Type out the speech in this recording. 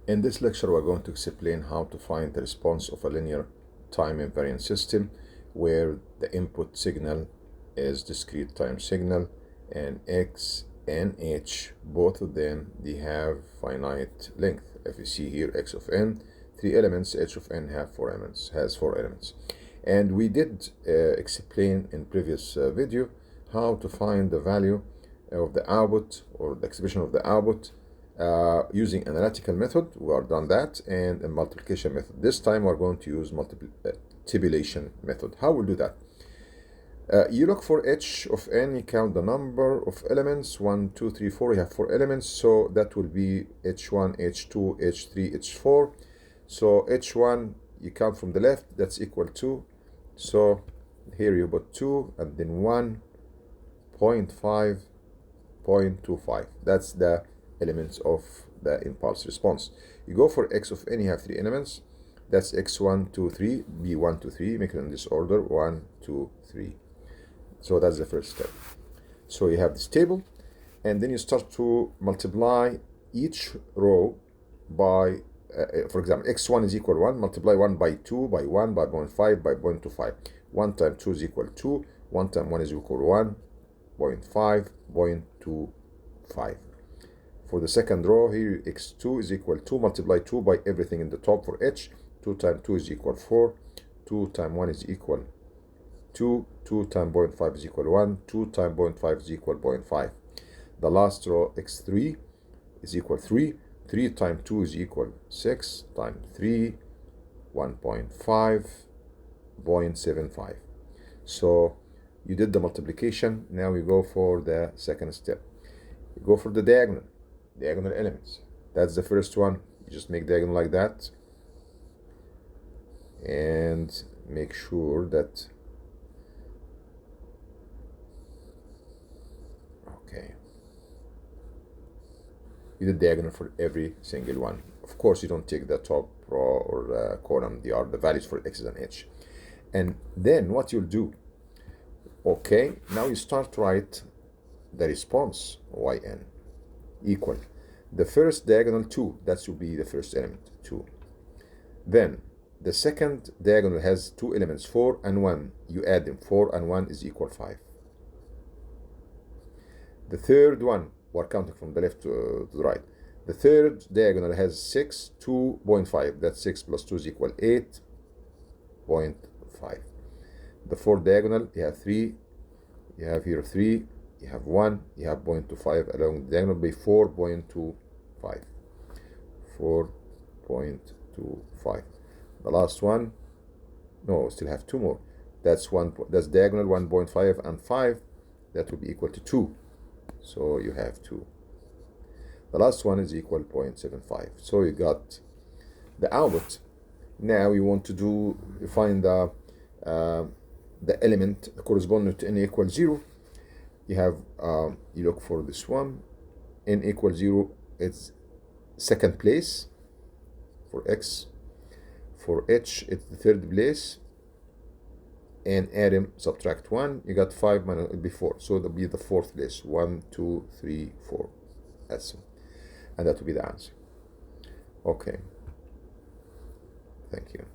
In this lecture, we're going to explain how to find the response of a linear time invariant system where the input signal is discrete time signal, and X and H, both of them, they have finite length. If you see here, X of n, 3 elements, H of n has 4 elements. And we did explain in previous video how to find the value of the output or the expression of the output using analytical method. We are done that, and a multiplication method. This time we're going to use tabulation method. How we'll do that? You look for H of n, you count the number of elements, 1, 2, 3, 4, you have 4 elements, so that will be H1, H2, H3, H4. So H1, you count from the left, that's equal to, so here you put 2 and then 1, 0.5, 0.25. That's the elements of the impulse response. You go for X of n, you have 3 elements, that's X1, 2, 3, B1, 2, 3, make it in this order, 1, 2, 3. So that's the first step. So you have this table, and then you start to multiply each row by, for example, X1 is equal 1, multiply 1 by 2, by 1, by 0.5, by 0.25. 1 times 2 is equal 2, 1 times 1 is equal 1, 0.5, 0.25. For the second row here, X2 is equal 2, multiply 2 by everything in the top for H, 2 times 2 is equal 4, 2 times 1 is equal 2, 2 times 0.5 is equal 1, 2 times 0.5 is equal 0.5. The last row, X3 is equal 3, 3 times 2 is equal 6, times 3, 1.5, 0.75. So you did the multiplication. Now we go for the second step. You go for the diagonal elements. That's the first one. You just make diagonal like that, and make sure that, okay, you did diagonal for every single one. Of course, you don't take the top row or the column. They are the values for X and H. And then what you'll do, okay, now you start to write the response, Yn equal the first diagonal 2, that should be the first element, 2. Then the second diagonal has 2 elements, 4 and 1. You add them, 4 and 1 is equal 5. The third one, we're counting from the left to the right. The third diagonal has 6, 2.5. That's 6 plus 2 is equal 8.5. The fourth diagonal, you have 3. You have here 3. You have 1. You have 0.25 along the diagonal by 4.25. 4.25. The last one, no, we still have 2 more. That's diagonal 1.5 and 5. That will be equal to 2. So you have 2. The last one is equal 0.75. So you got the output. Now you want to find the element corresponding to n equals 0. You have you look for this one. N equals 0. It's second place for X. For H, it's the third place. And add them, subtract 1. You got 5 minus before, so that'll be the fourth place. 1, 2, 3, 4. That's it. And that will be the answer. Okay. Thank you.